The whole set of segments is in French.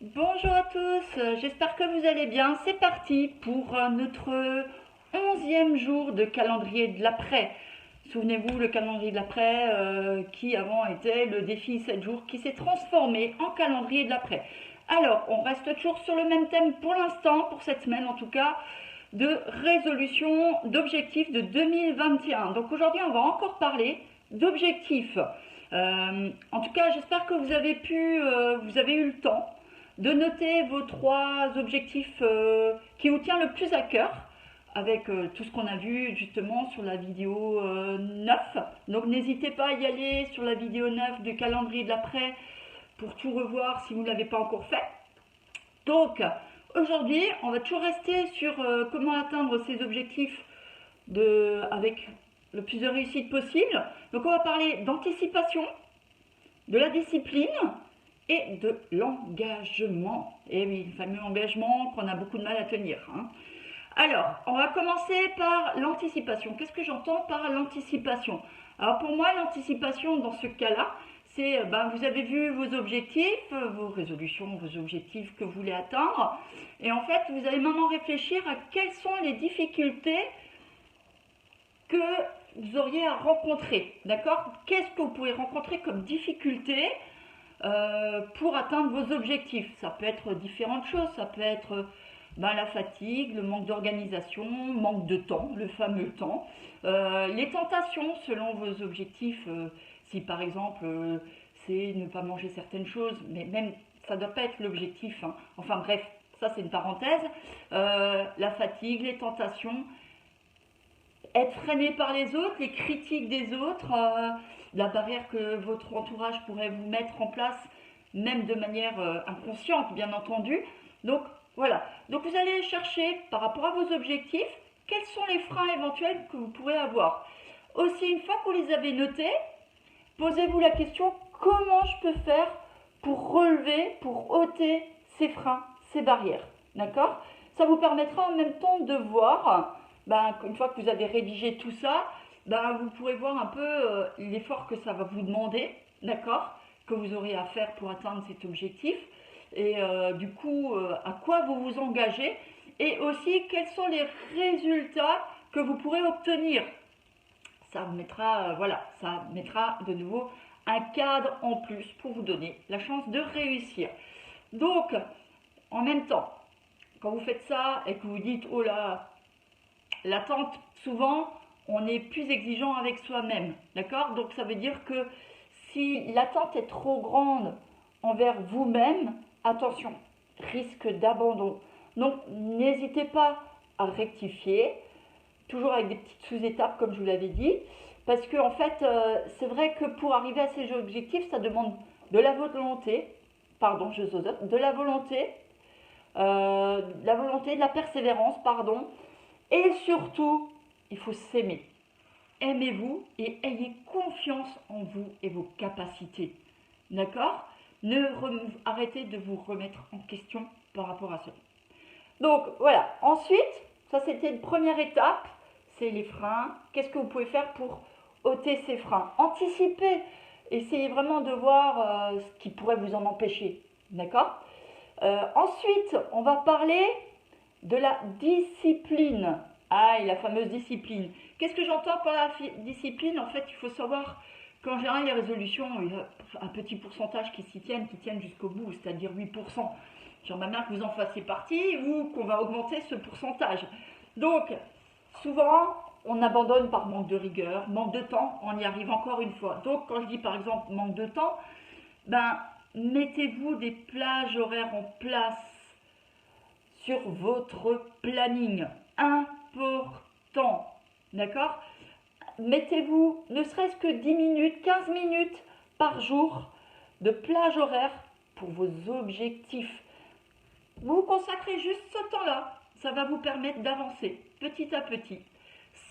Bonjour à tous, j'espère que vous allez bien. C'est parti pour notre 11e jour de calendrier de l'après. Souvenez-vous, le calendrier de l'après qui avant était le défi 7 jours qui s'est transformé en calendrier de l'après. Alors, on reste toujours sur le même thème pour l'instant, pour cette semaine en tout cas, de résolution d'objectifs de 2021. Donc aujourd'hui, on va encore parler d'objectifs. En tout cas, j'espère que vous avez eu le temps de noter vos 3 objectifs qui vous tient le plus à cœur avec tout ce qu'on a vu justement sur la vidéo 9. Donc n'hésitez pas à y aller sur la vidéo 9 du calendrier de l'après pour tout revoir si vous ne l'avez pas encore fait. Donc aujourd'hui, on va toujours rester sur comment atteindre ces objectifs avec le plus de réussite possible. Donc on va parler d'anticipation, de la discipline et de l'engagement. Et oui, le fameux engagement qu'on a beaucoup de mal à tenir. Alors, on va commencer par l'anticipation. Qu'est-ce que j'entends par l'anticipation? Alors pour moi, l'anticipation dans ce cas-là, c'est vous avez vu vos objectifs, vos résolutions, vos objectifs que vous voulez atteindre. Et en fait, vous allez maintenant réfléchir à quelles sont les difficultés que vous auriez à rencontrer. D'accord? Qu'est-ce que vous pourrez rencontrer comme difficulté pour atteindre vos objectifs? Ça peut être différentes choses, ça peut être la fatigue, le manque d'organisation, manque de temps, le fameux temps, les tentations selon vos objectifs, si par exemple c'est ne pas manger certaines choses, mais même ça ne doit pas être l'objectif, hein. Enfin bref, ça c'est une parenthèse. La fatigue, les tentations, être freiné par les autres, les critiques des autres, la barrière que votre entourage pourrait vous mettre en place, même de manière inconsciente, bien entendu. Donc voilà. Donc vous allez chercher par rapport à vos objectifs, quels sont les freins éventuels que vous pourrez avoir. Aussi, une fois que vous les avez notés, posez-vous la question comment je peux faire pour relever, pour ôter ces freins, ces barrières. D'accord? Ça vous permettra en même temps de voir, une fois que vous avez rédigé tout ça, vous pourrez voir un peu l'effort que ça va vous demander, d'accord? Que vous aurez à faire pour atteindre cet objectif. Et du coup, à quoi vous vous engagez. Et aussi, quels sont les résultats que vous pourrez obtenir. Ça mettra, ça mettra de nouveau un cadre en plus pour vous donner la chance de réussir. Donc, en même temps, quand vous faites ça et que vous dites oh là, l'attente, souvent on est plus exigeant avec soi-même, d'accord? Donc ça veut dire que si l'attente est trop grande envers vous-même, attention, risque d'abandon. Donc n'hésitez pas à rectifier, toujours avec des petites sous-étapes comme je vous l'avais dit, parce que en fait, c'est vrai que pour arriver à ces objectifs, ça demande de la volonté, pardon, je zozote, de la volonté, de la persévérance, pardon, et surtout, il faut s'aimer. Aimez-vous et ayez confiance en vous et vos capacités. D'accord? Arrêtez de vous remettre en question par rapport à ça. Donc voilà. Ensuite, ça c'était une première étape, c'est les freins. Qu'est-ce que vous pouvez faire pour ôter ces freins? Anticipez. Essayez vraiment de voir ce qui pourrait vous en empêcher. D'accord? Ensuite, on va parler de la discipline. Ah, et la fameuse discipline. Qu'est-ce que j'entends par la discipline? En fait, il faut savoir qu'en général, les résolutions, il y a un petit pourcentage qui tiennent jusqu'au bout, c'est-à-dire 8%. J'aimerais bien que vous en fassiez partie ou qu'on va augmenter ce pourcentage. Donc, souvent, on abandonne par manque de rigueur, manque de temps, on y arrive encore une fois. Donc, quand je dis par exemple manque de temps, mettez-vous des plages horaires en place sur votre planning. Important. D'accord? Mettez-vous ne serait-ce que 10 minutes, 15 minutes par jour de plage horaire pour vos objectifs. Vous vous consacrez juste ce temps-là. Ça va vous permettre d'avancer petit à petit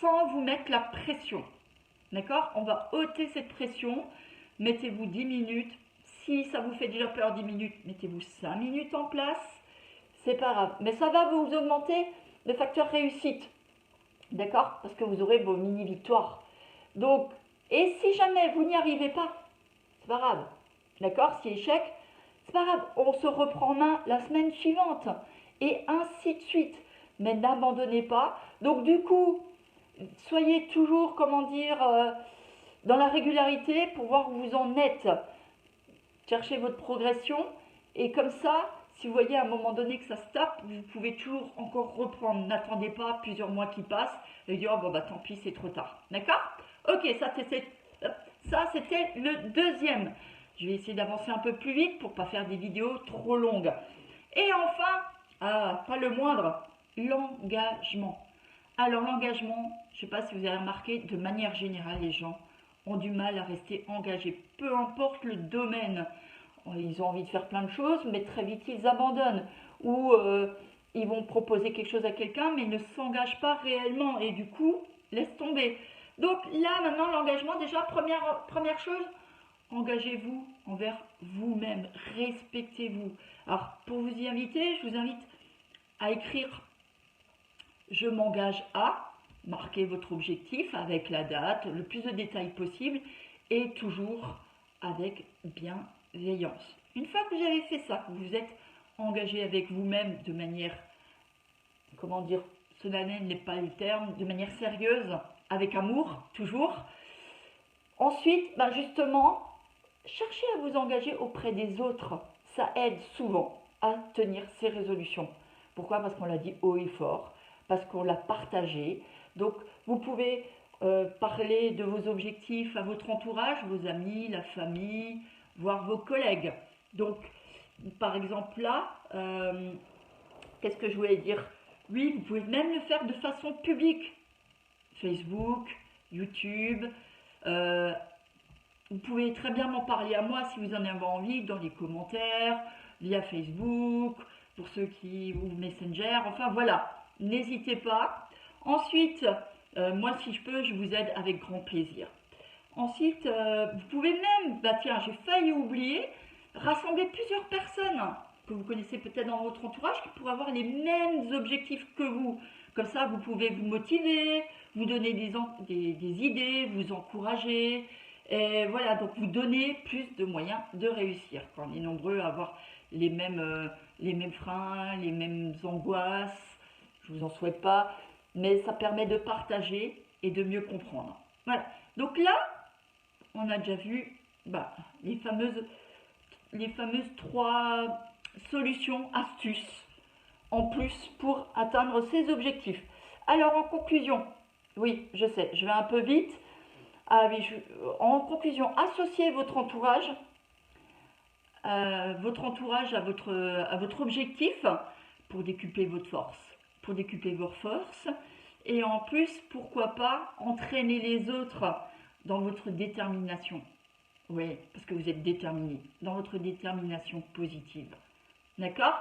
sans vous mettre la pression. D'accord? On va ôter cette pression. Mettez-vous 10 minutes. Si ça vous fait déjà peur 10 minutes, mettez-vous 5 minutes en place. C'est pas grave. Mais ça va vous augmenter le facteur réussite. D'accord? Parce que vous aurez vos mini-victoires. Donc, et si jamais vous n'y arrivez pas, c'est pas grave. D'accord? Si échec, c'est pas grave, on se reprend en main la semaine suivante. Et ainsi de suite. Mais n'abandonnez pas. Donc du coup, soyez toujours, comment dire, dans la régularité pour voir où vous en êtes. Cherchez votre progression et comme ça, si vous voyez à un moment donné que ça se tape, vous pouvez toujours encore reprendre. N'attendez pas plusieurs mois qui passent et dire oh bon bah tant pis c'est trop tard. D'accord? Ok, ça c'était le deuxième. Je vais essayer d'avancer un peu plus vite pour pas faire des vidéos trop longues. Et enfin, pas le moindre, l'engagement. Alors l'engagement, je ne sais pas si vous avez remarqué, de manière générale, les gens ont du mal à rester engagés, peu importe le domaine. Ils ont envie de faire plein de choses, mais très vite ils abandonnent. Ou ils vont proposer quelque chose à quelqu'un, mais ils ne s'engagent pas réellement et du coup, laissent tomber. Donc là, maintenant, l'engagement, déjà, première chose, engagez-vous envers vous-même, respectez-vous. Alors, pour vous y inviter, je vous invite à écrire je m'engage à, marquer votre objectif avec la date, le plus de détails possible et toujours avec bienveillance. Une fois que vous avez fait ça, que vous êtes engagé avec vous-même de manière, comment dire, solennelle n'est pas le terme, de manière sérieuse, avec amour, toujours. Ensuite, justement, cherchez à vous engager auprès des autres. Ça aide souvent à tenir ses résolutions. Pourquoi? Parce qu'on l'a dit haut et fort, parce qu'on l'a partagé. Donc, vous pouvez parler de vos objectifs à votre entourage, vos amis, la famille, voire vos collègues. Donc, par exemple là, qu'est-ce que je voulais dire? Oui, vous pouvez même le faire de façon publique. Facebook, YouTube, vous pouvez très bien m'en parler à moi si vous en avez envie, dans les commentaires, via Facebook, pour ceux qui ou Messenger, enfin voilà, n'hésitez pas. Ensuite, moi si je peux, je vous aide avec grand plaisir. Ensuite, vous pouvez même, tiens, j'ai failli oublier, rassembler plusieurs personnes que vous connaissez peut-être dans votre entourage qui pourraient avoir les mêmes objectifs que vous. Comme ça, vous pouvez vous motiver, vous donner des idées, vous encourager. Et voilà, donc vous donner plus de moyens de réussir. Quand on est nombreux à avoir les mêmes freins, les mêmes angoisses, je ne vous en souhaite pas, mais ça permet de partager et de mieux comprendre. Voilà, donc là, on a déjà vu les fameuses 3 solutions, astuces en plus pour atteindre ses objectifs. Alors en conclusion, oui, je sais, je vais un peu vite. En conclusion, associez votre entourage à votre objectif pour décupler votre force, pour décupler vos forces. Et en plus, pourquoi pas entraîner les autres dans votre détermination. Oui, parce que vous êtes déterminé, dans votre détermination positive. D'accord?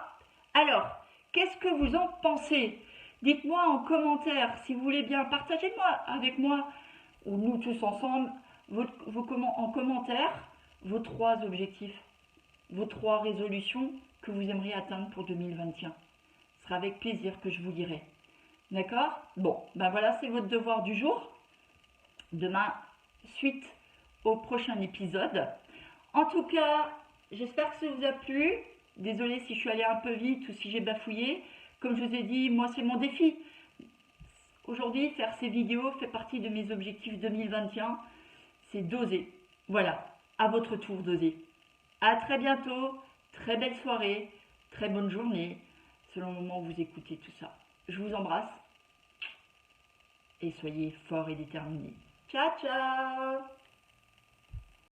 Alors, qu'est-ce que vous en pensez? Dites-moi en commentaire, si vous voulez bien, partagez-moi avec moi, ou nous tous ensemble, en commentaire, vos 3 objectifs, vos 3 résolutions que vous aimeriez atteindre pour 2021. Ce sera avec plaisir que je vous lirai. D'accord? Bon, voilà, c'est votre devoir du jour. Demain, suite au prochain épisode. En tout cas, j'espère que ça vous a plu. Désolée si je suis allée un peu vite ou si j'ai bafouillé. Comme je vous ai dit, moi c'est mon défi. Aujourd'hui, faire ces vidéos fait partie de mes objectifs 2021. C'est d'oser. Voilà, à votre tour d'oser. À très bientôt. Très belle soirée. Très bonne journée. Selon le moment où vous écoutez tout ça. Je vous embrasse. Et soyez forts et déterminés. Ciao, ciao!